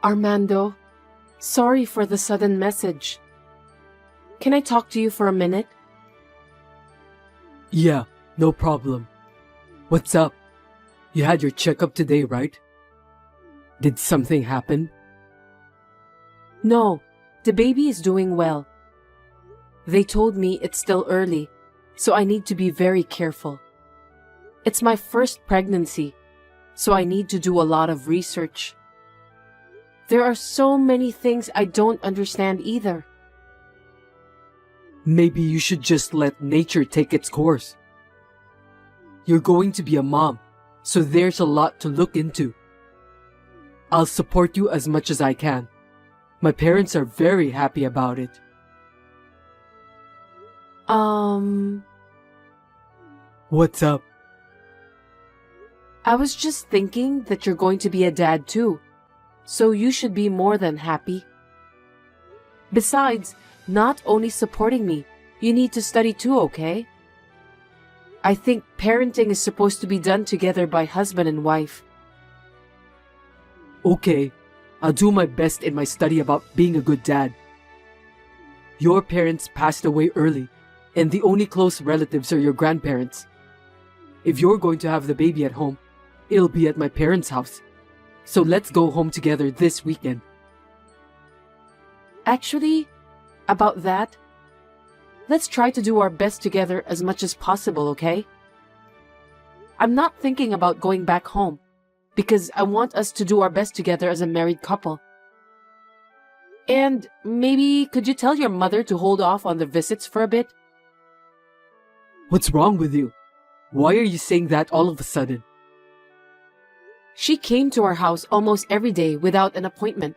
Armando, sorry for the sudden message. Can I talk to you for a minute? Yeah, no problem. What's up? You had your checkup today, right? Did something happen? No, the baby is doing well. They told me it's still early, so I need to be very careful. It's my first pregnancy, so I need to do a lot of research. There are so many things I don't understand either. Maybe you should just let nature take its course. You're going to be a mom, so there's a lot to look into. I'll support you as much as I can. My parents are very happy about it. What's up? I was just thinking that you're going to be a dad too, so you should be more than happy. Besides, not only supporting me, you need to study too, okay? I think parenting is supposed to be done together by husband and wife. Okay, I'll do my best in my study about being a good dad. Your parents passed away early, and the only close relatives are your grandparents. If you're going to have the baby at home, it'll be at my parents' house. So let's go home together this weekend. Actually, about that, let's try to do our best together as much as possible, okay? I'm not thinking about going back home, because I want us to do our best together as a married couple. And maybe could you tell your mother to hold off on the visits for a bit? What's wrong with you? Why are you saying that all of a sudden? She came to our house almost every day without an appointment.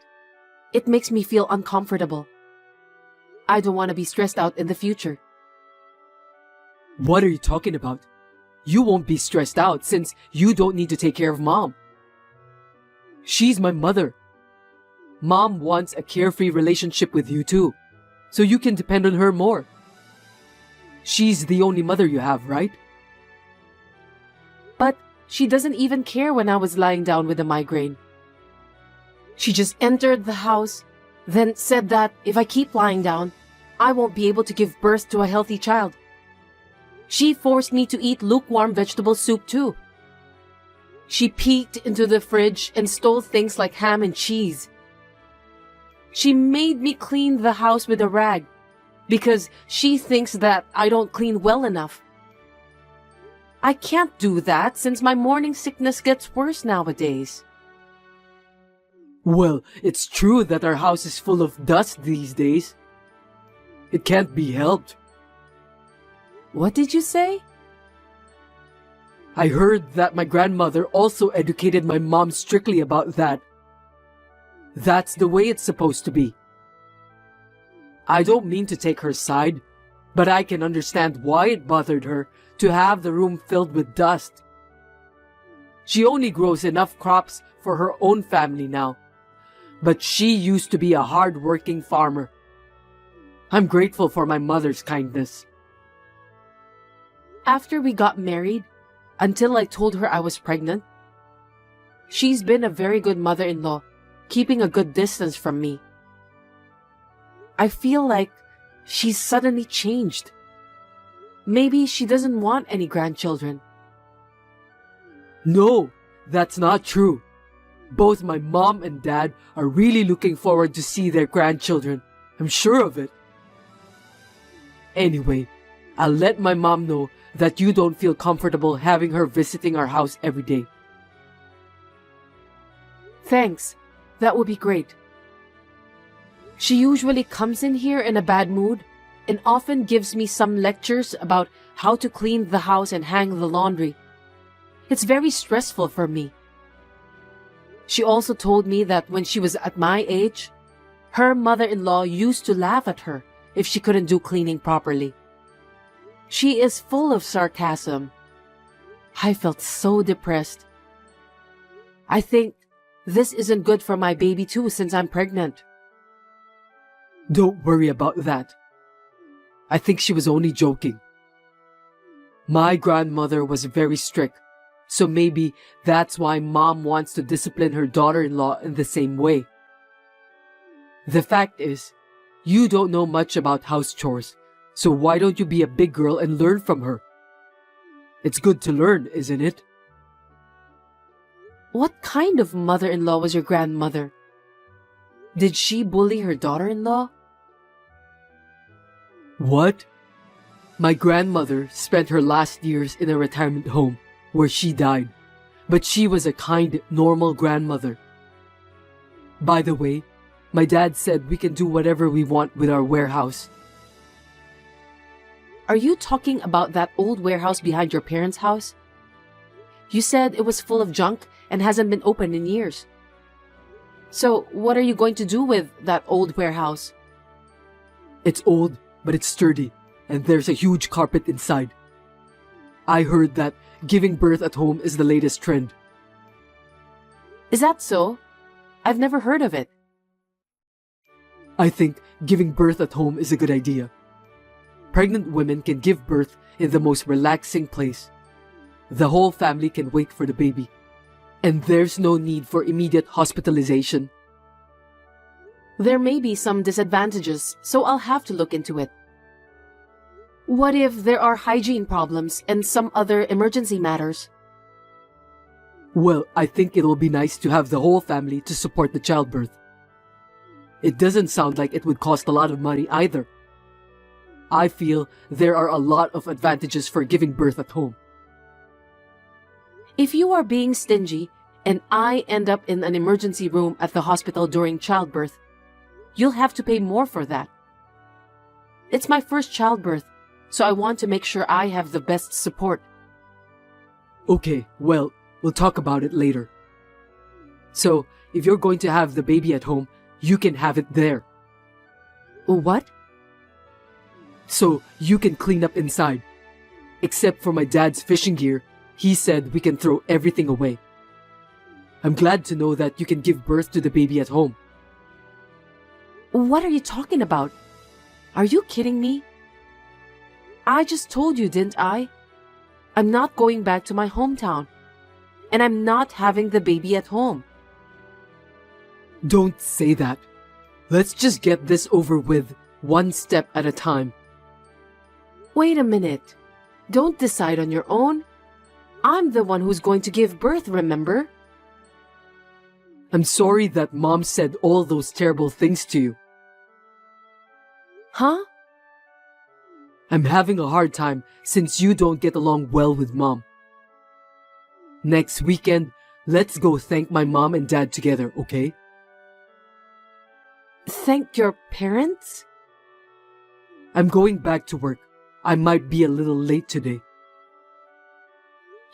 It makes me feel uncomfortable. I don't want to be stressed out in the future. What are you talking about? You won't be stressed out since you don't need to take care of Mom. She's my mother. Mom wants a carefree relationship with you too, so you can depend on her more. She's the only mother you have, right? But she doesn't even care when I was lying down with a migraine. She just entered the house, then said that if I keep lying down, I won't be able to give birth to a healthy child. She forced me to eat lukewarm vegetable soup too. She peeked into the fridge and stole things like ham and cheese. She made me clean the house with a rag because she thinks that I don't clean well enough. I can't do that since my morning sickness gets worse nowadays. Well, it's true that our house is full of dust these days. It can't be helped. What did you say? I heard that my grandmother also educated my mom strictly about that. That's the way it's supposed to be. I don't mean to take her side, but I can understand why it bothered her to have the room filled with dust. She only grows enough crops for her own family now, but she used to be a hard-working farmer. I'm grateful for my mother's kindness. After we got married, until I told her I was pregnant, she's been a very good mother-in-law, keeping a good distance from me. I feel like she's suddenly changed. Maybe she doesn't want any grandchildren. No, that's not true. Both my mom and dad are really looking forward to see their grandchildren. I'm sure of it. Anyway, I'll let my mom know that you don't feel comfortable having her visiting our house every day. Thanks. That would be great. She usually comes in here in a bad mood and often gives me some lectures about how to clean the house and hang the laundry. It's very stressful for me. She also told me that when she was at my age, her mother-in-law used to laugh at her if she couldn't do cleaning properly. She is full of sarcasm. I felt so depressed. I think this isn't good for my baby too since I'm pregnant. Don't worry about that. I think she was only joking. My grandmother was very strict, so maybe that's why Mom wants to discipline her daughter-in-law in the same way. The fact is, you don't know much about house chores, so why don't you be a big girl and learn from her? It's good to learn, isn't it? What kind of mother-in-law was your grandmother? Did she bully her daughter-in-law? What? My grandmother spent her last years in a retirement home where she died, but she was a kind, normal grandmother. By the way, my dad said we can do whatever we want with our warehouse. Are you talking about that old warehouse behind your parents' house? You said it was full of junk and hasn't been opened in years. So what are you going to do with that old warehouse? It's old, but it's sturdy, and there's a huge carpet inside. I heard that giving birth at home is the latest trend. Is that so? I've never heard of it. I think giving birth at home is a good idea. Pregnant women can give birth in the most relaxing place. The whole family can wait for the baby, and there's no need for immediate hospitalization. There may be some disadvantages, so I'll have to look into it. What if there are hygiene problems and some other emergency matters? Well, I think it'll be nice to have the whole family to support the childbirth. It doesn't sound like it would cost a lot of money either. I feel there are a lot of advantages for giving birth at home. If you are being stingy and I end up in an emergency room at the hospital during childbirth, you'll have to pay more for that. It's my first childbirth, so I want to make sure I have the best support. Okay, well, we'll talk about it later. So, if you're going to have the baby at home, you can have it there. What? So, you can clean up inside. Except for my dad's fishing gear, he said we can throw everything away. I'm glad to know that you can give birth to the baby at home. What are you talking about? Are you kidding me? I just told you, didn't I? I'm not going back to my hometown. And I'm not having the baby at home. Don't say that. Let's just get this over with, one step at a time. Wait a minute. Don't decide on your own. I'm the one who's going to give birth, remember? I'm sorry that Mom said all those terrible things to you. Huh? I'm having a hard time since you don't get along well with Mom. Next weekend, let's go thank my mom and dad together, okay? Thank your parents? I'm going back to work. I might be a little late today.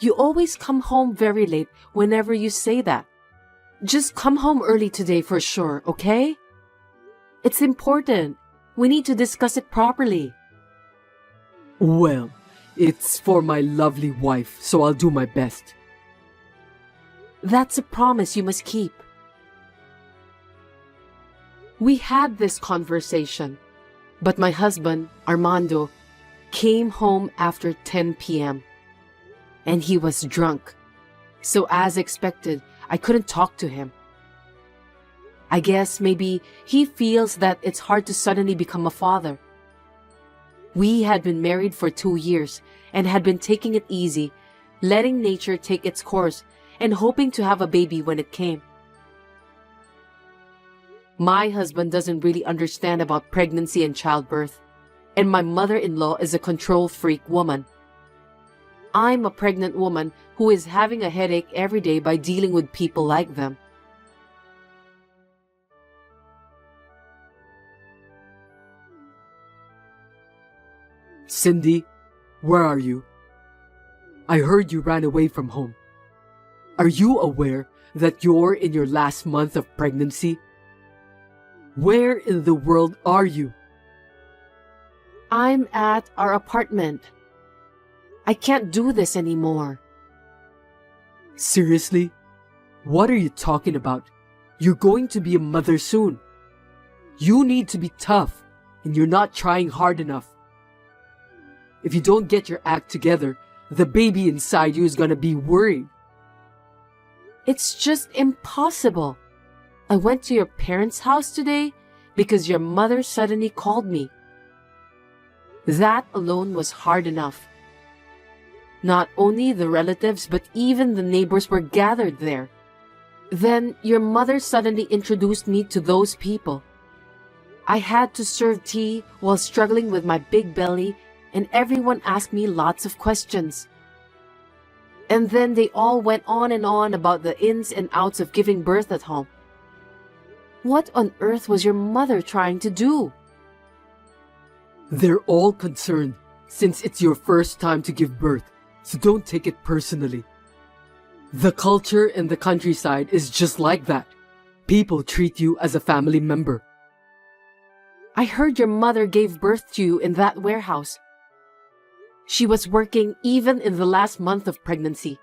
You always come home very late whenever you say that. Just come home early today for sure, okay? It's important. We need to discuss it properly. Well, it's for my lovely wife, so I'll do my best. That's a promise you must keep. We had this conversation, but my husband, Armando, came home after 10 p.m. and he was drunk. So as expected, I couldn't talk to him. I guess maybe he feels that it's hard to suddenly become a father. We had been married for 2 years and had been taking it easy, letting nature take its course and hoping to have a baby when it came. My husband doesn't really understand about pregnancy and childbirth, and my mother-in-law is a control freak woman. I'm a pregnant woman who is having a headache every day by dealing with people like them. Cindy, where are you? I heard you ran away from home. Are you aware that you're in your last month of pregnancy? Where in the world are you? I'm at our apartment. I can't do this anymore. Seriously? What are you talking about? You're going to be a mother soon. You need to be tough, and you're not trying hard enough. If you don't get your act together, the baby inside you is gonna be worried. It's just impossible. I went to your parents' house today, because your mother suddenly called me. That alone was hard enough. Not only the relatives, but even the neighbors were gathered there. Then your mother suddenly introduced me to those people. I had to serve tea while struggling with my big belly, and everyone asked me lots of questions. And then they all went on and on about the ins and outs of giving birth at home. What on earth was your mother trying to do? They're all concerned since it's your first time to give birth, so don't take it personally. The culture in the countryside is just like that. People treat you as a family member. I heard your mother gave birth to you in that warehouse. She was working even in the last month of pregnancy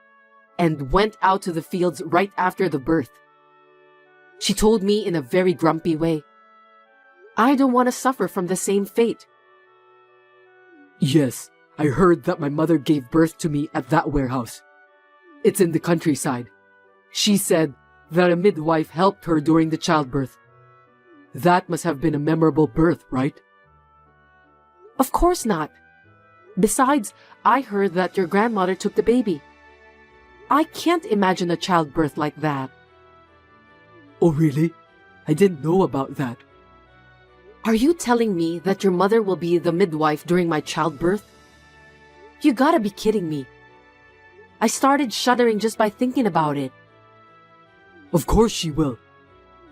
and went out to the fields right after the birth. She told me in a very grumpy way, "I don't want to suffer from the same fate." Yes, I heard that my mother gave birth to me at that warehouse. It's in the countryside. She said that a midwife helped her during the childbirth. That must have been a memorable birth, right? Of course not. Besides, I heard that your grandmother took the baby. I can't imagine a childbirth like that. Oh, really? I didn't know about that. Are you telling me that your mother will be the midwife during my childbirth? You gotta be kidding me. I started shuddering just by thinking about it. Of course she will.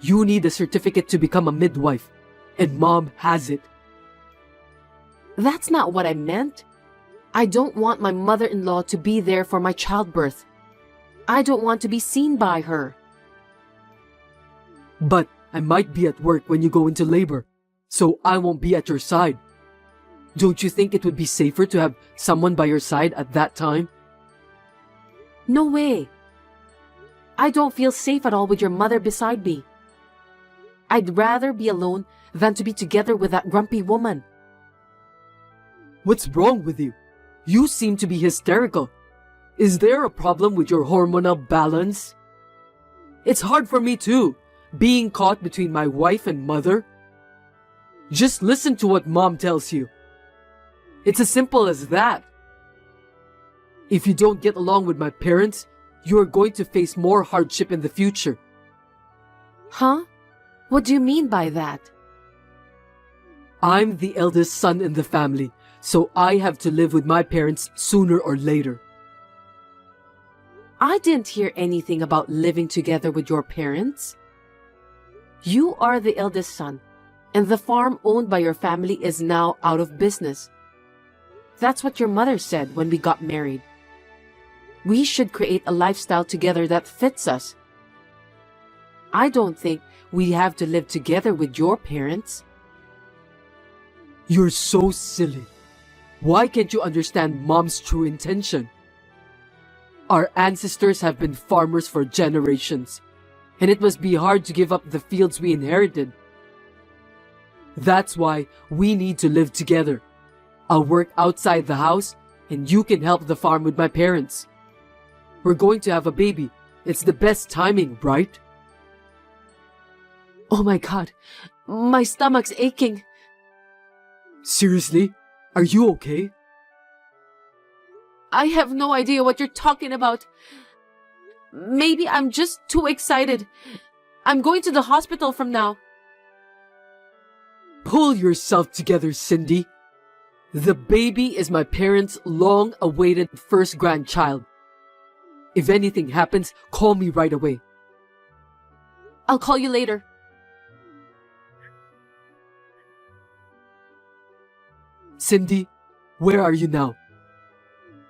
You need a certificate to become a midwife, and Mom has it. That's not what I meant. I don't want my mother-in-law to be there for my childbirth. I don't want to be seen by her. But I might be at work when you go into labor, so I won't be at your side. Don't you think it would be safer to have someone by your side at that time? No way. I don't feel safe at all with your mother beside me. I'd rather be alone than to be together with that grumpy woman. What's wrong with you? You seem to be hysterical. Is there a problem with your hormonal balance? It's hard for me too, being caught between my wife and mother. Just listen to what Mom tells you. It's as simple as that. If you don't get along with my parents, you are going to face more hardship in the future. Huh? What do you mean by that? I'm the eldest son in the family, so I have to live with my parents sooner or later. I didn't hear anything about living together with your parents. You are the eldest son, and the farm owned by your family is now out of business. That's what your mother said when we got married. We should create a lifestyle together that fits us. I don't think we have to live together with your parents. You're so silly. Why can't you understand Mom's true intention? Our ancestors have been farmers for generations, and it must be hard to give up the fields we inherited. That's why we need to live together. I'll work outside the house, and you can help the farm with my parents. We're going to have a baby. It's the best timing, right? Oh my God, my stomach's aching. Seriously? Are you okay? I have no idea what you're talking about. Maybe I'm just too excited. I'm going to the hospital from now. Pull yourself together, Cindy. The baby is my parents' long-awaited first grandchild. If anything happens, call me right away. I'll call you later. Cindy, where are you now?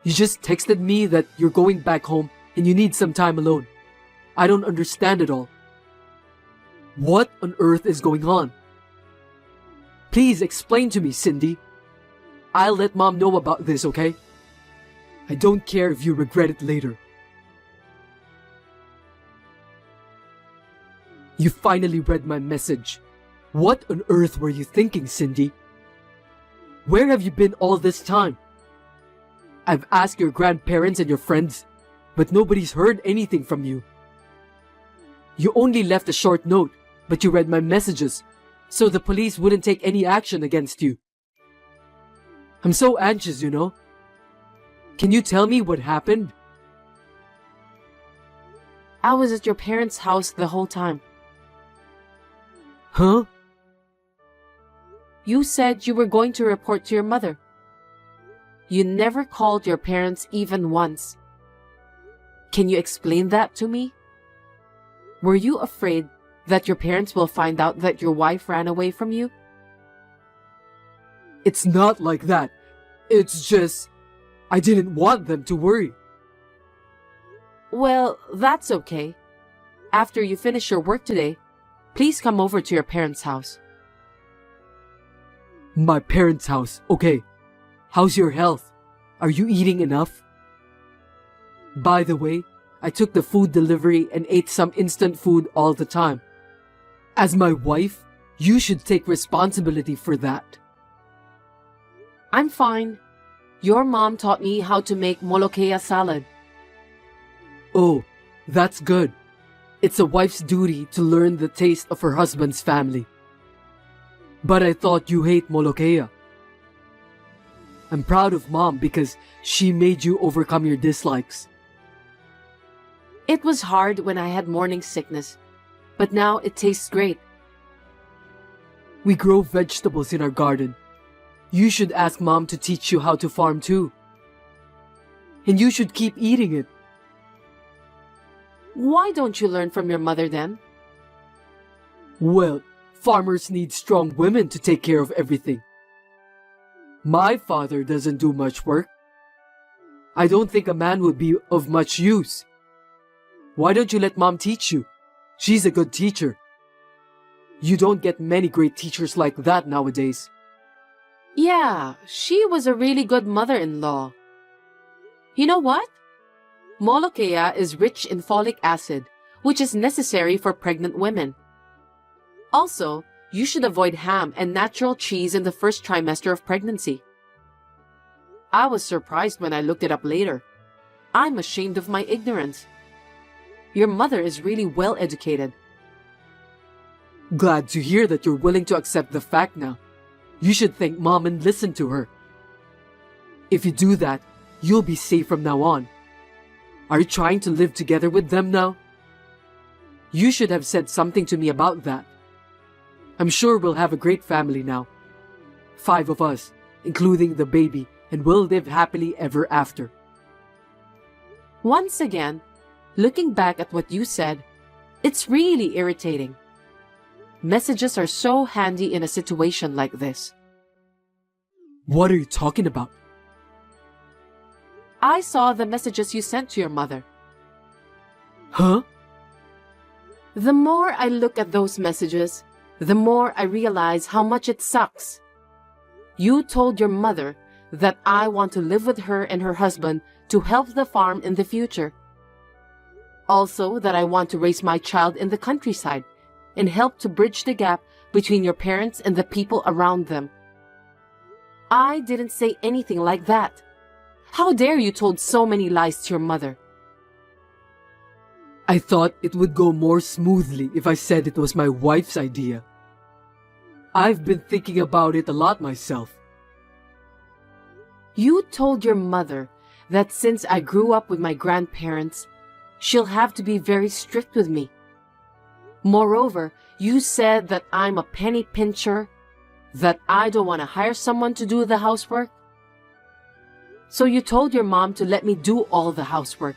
You just texted me that you're going back home and you need some time alone. I don't understand it all. What on earth is going on? Please explain to me, Cindy. I'll let Mom know about this, okay? I don't care if you regret it later. You finally read my message. What on earth were you thinking, Cindy? Where have you been all this time? I've asked your grandparents and your friends, but nobody's heard anything from you. You only left a short note, but you read my messages, so the police wouldn't take any action against you. I'm so anxious, you know. Can you tell me what happened? I was at your parents' house the whole time. Huh? You said you were going to report to your mother. You never called your parents even once. Can you explain that to me? Were you afraid that your parents will find out that your wife ran away from you? It's not like that. It's just, I didn't want them to worry. Well, that's okay. After you finish your work today, please come over to your parents' house. My parents' house, okay. How's your health? Are you eating enough? By the way, I took the food delivery and ate some instant food all the time. As my wife, you should take responsibility for that. I'm fine. Your mom taught me how to make molokea salad. Oh, that's good. It's a wife's duty to learn the taste of her husband's family. But I thought you hate molokea. I'm proud of Mom because she made you overcome your dislikes. It was hard when I had morning sickness, but now it tastes great. We grow vegetables in our garden. You should ask Mom to teach you how to farm too. And you should keep eating it. Why don't you learn from your mother then? Well, farmers need strong women to take care of everything. My father doesn't do much work. I don't think a man would be of much use. Why don't you let Mom teach you? She's a good teacher. You don't get many great teachers like that nowadays. Yeah, she was a really good mother-in-law. You know what? Molokea is rich in folic acid, which is necessary for pregnant women. Also, you should avoid ham and natural cheese in the first trimester of pregnancy. I was surprised when I looked it up later. I'm ashamed of my ignorance. Your mother is really well educated. Glad to hear that you're willing to accept the fact now. You should thank Mom and listen to her. If you do that, you'll be safe from now on. Are you trying to live together with them now? You should have said something to me about that. I'm sure we'll have a great family now. 5 of us, including the baby, and we'll live happily ever after. Once again, looking back at what you said, it's really irritating. Messages are so handy in a situation like this. What are you talking about? I saw the messages you sent to your mother. Huh? The more I look at those messages, the more I realize how much it sucks. You told your mother that I want to live with her and her husband to help the farm in the future. Also, that I want to raise my child in the countryside and help to bridge the gap between your parents and the people around them. I didn't say anything like that. How dare you told so many lies to your mother? I thought it would go more smoothly if I said it was my wife's idea. I've been thinking about it a lot myself. You told your mother that since I grew up with my grandparents, she'll have to be very strict with me. Moreover, you said that I'm a penny pincher, that I don't want to hire someone to do the housework. So you told your mom to let me do all the housework.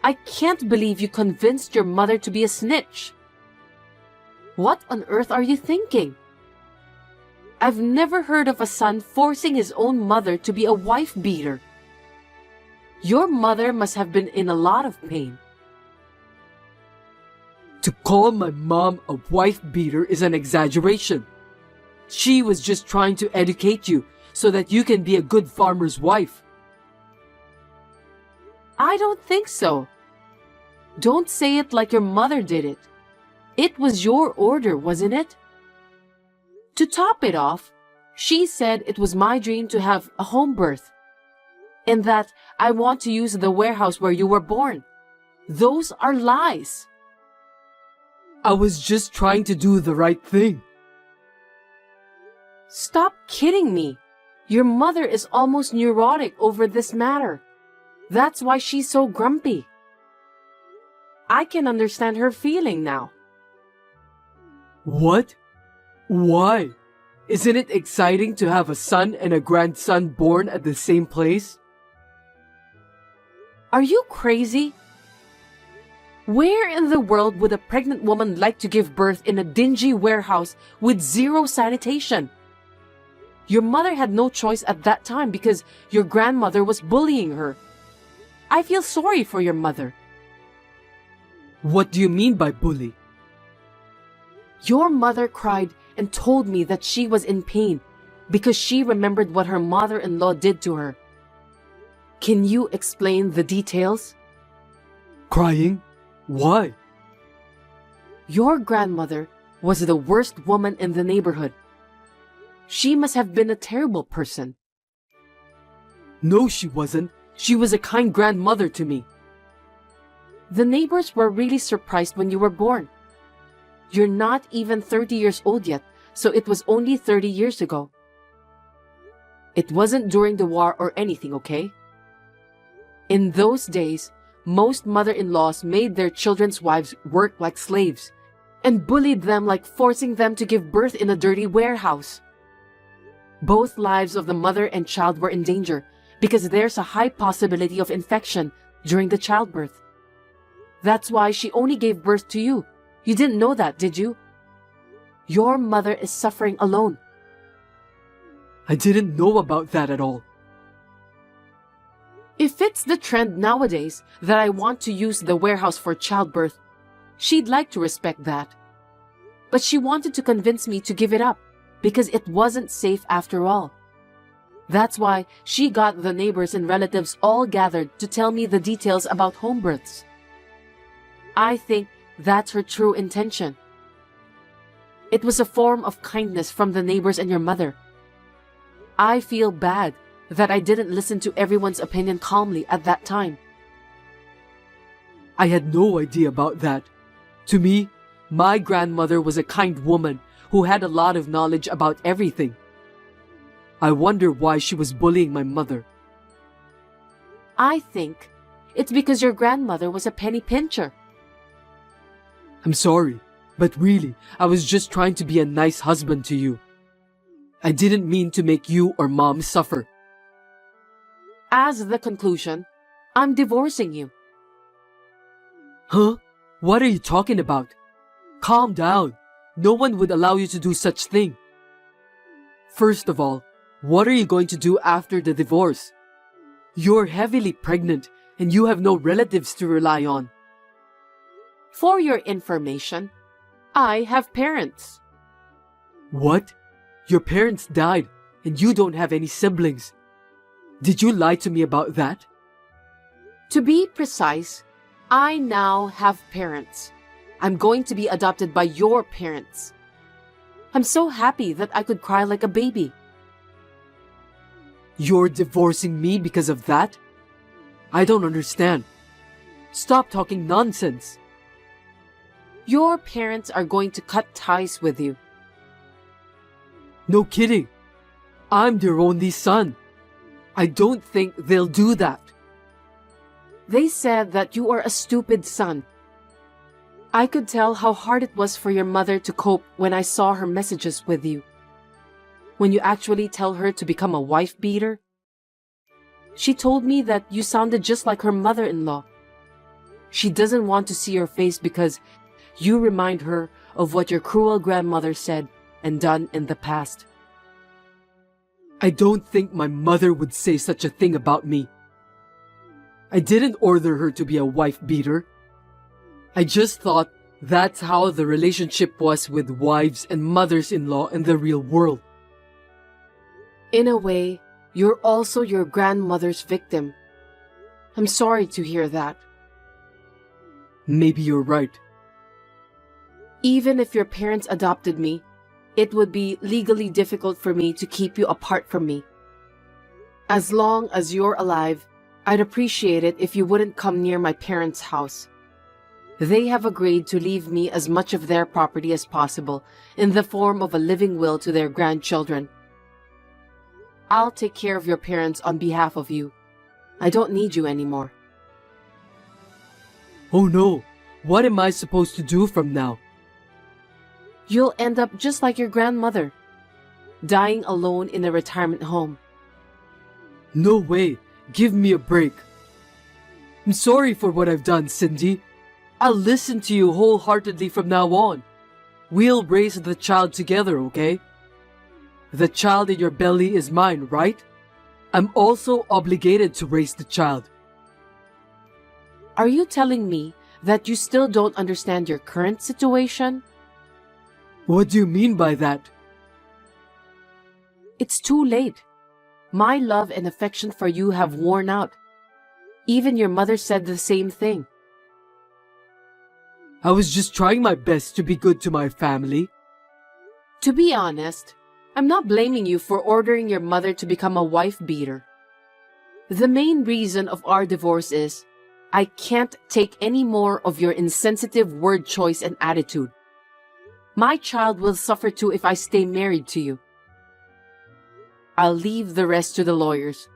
I can't believe you convinced your mother to be a snitch. What on earth are you thinking? I've never heard of a son forcing his own mother to be a wife beater. Your mother must have been in a lot of pain. To call my mom a wife beater is an exaggeration. She was just trying to educate you so that you can be a good farmer's wife. I don't think so. Don't say it like your mother did it. It was your order, wasn't it? To top it off, she said it was my dream to have a home birth, and that I want to use the warehouse where you were born. Those are lies. I was just trying to do the right thing. Stop kidding me. Your mother is almost neurotic over this matter. That's why she's so grumpy. I can understand her feeling now. What? Why? Isn't it exciting to have a son and a grandson born at the same place? Are you crazy? Where in the world would a pregnant woman like to give birth in a dingy warehouse with zero sanitation? Your mother had no choice at that time because your grandmother was bullying her. I feel sorry for your mother. What do you mean by bully? Your mother cried and told me that she was in pain because she remembered what her mother-in-law did to her. Can you explain the details? Crying? Why? Your grandmother was the worst woman in the neighborhood. She must have been a terrible person. No, she wasn't. She was a kind grandmother to me. The neighbors were really surprised when you were born. You're not even 30 years old yet, so it was only 30 years ago. It wasn't during the war or anything, okay? In those days, most mother-in-laws made their children's wives work like slaves and bullied them like forcing them to give birth in a dirty warehouse. Both lives of the mother and child were in danger because there's a high possibility of infection during the childbirth. That's why she only gave birth to you. You didn't know that, did you? Your mother is suffering alone. I didn't know about that at all. If it's the trend nowadays that I want to use the warehouse for childbirth, she'd like to respect that. But she wanted to convince me to give it up because it wasn't safe after all. That's why she got the neighbors and relatives all gathered to tell me the details about home births. I think that's her true intention. It was a form of kindness from the neighbors and your mother. I feel bad that I didn't listen to everyone's opinion calmly at that time. I had no idea about that. To me, my grandmother was a kind woman who had a lot of knowledge about everything. I wonder why she was bullying my mother. I think it's because your grandmother was a penny pincher. I'm sorry, but really, I was just trying to be a nice husband to you. I didn't mean to make you or Mom suffer. As the conclusion, I'm divorcing you. Huh? What are you talking about? Calm down. No one would allow you to do such thing. First of all, what are you going to do after the divorce? You're heavily pregnant and you have no relatives to rely on. For your information, I have parents. What? Your parents died and you don't have any siblings. Did you lie to me about that? To be precise, I now have parents. I'm going to be adopted by your parents. I'm so happy that I could cry like a baby. You're divorcing me because of that? I don't understand. Stop talking nonsense. Your parents are going to cut ties with you. No kidding. I'm their only son. I don't think they'll do that. They said that you are a stupid son. I could tell how hard it was for your mother to cope when I saw her messages with you. When you actually tell her to become a wife beater. She told me that you sounded just like her mother-in-law. She doesn't want to see your face because you remind her of what your cruel grandmother said and done in the past. I don't think my mother would say such a thing about me. I didn't order her to be a wife beater. I just thought that's how the relationship was with wives and mothers-in-law in the real world. In a way, you're also your grandmother's victim. I'm sorry to hear that. Maybe you're right. Even if your parents adopted me, it would be legally difficult for me to keep you apart from me. As long as you're alive, I'd appreciate it if you wouldn't come near my parents' house. They have agreed to leave me as much of their property as possible in the form of a living will to their grandchildren, I'll take care of your parents on behalf of you. I don't need you anymore. Oh no, what am I supposed to do from now? You'll end up just like your grandmother, dying alone in a retirement home. No way, give me a break. I'm sorry for what I've done, Cindy. I'll listen to you wholeheartedly from now on. We'll raise the child together, okay? The child in your belly is mine, right? I'm also obligated to raise the child. Are you telling me that you still don't understand your current situation? What do you mean by that? It's too late. My love and affection for you have worn out. Even your mother said the same thing. I was just trying my best to be good to my family. To be honest, I'm not blaming you for ordering your mother to become a wife beater. The main reason of our divorce is I can't take any more of your insensitive word choice and attitude. My child will suffer too if I stay married to you. I'll leave the rest to the lawyers.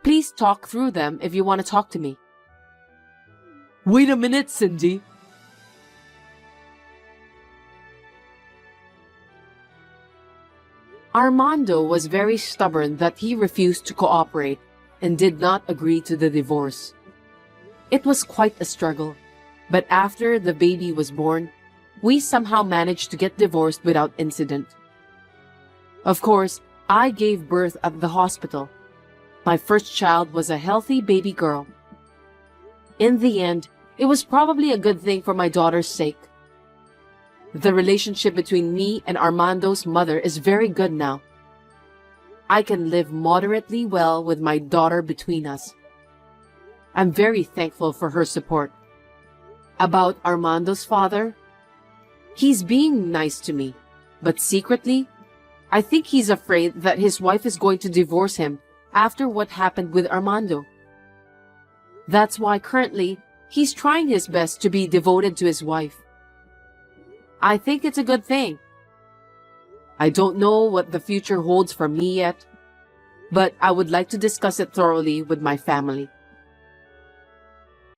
Please talk through them if you want to talk to me. Wait a minute, Cindy. Armando was very stubborn that he refused to cooperate and did not agree to the divorce. It was quite a struggle, but after the baby was born, we somehow managed to get divorced without incident. Of course, I gave birth at the hospital. My first child was a healthy baby girl. In the end, it was probably a good thing for my daughter's sake. The relationship between me and Armando's mother is very good now. I can live moderately well with my daughter between us. I'm very thankful for her support. About Armando's father, he's being nice to me, but secretly, I think he's afraid that his wife is going to divorce him after what happened with Armando. That's why currently, he's trying his best to be devoted to his wife. I think it's a good thing. I don't know what the future holds for me yet, but I would like to discuss it thoroughly with my family.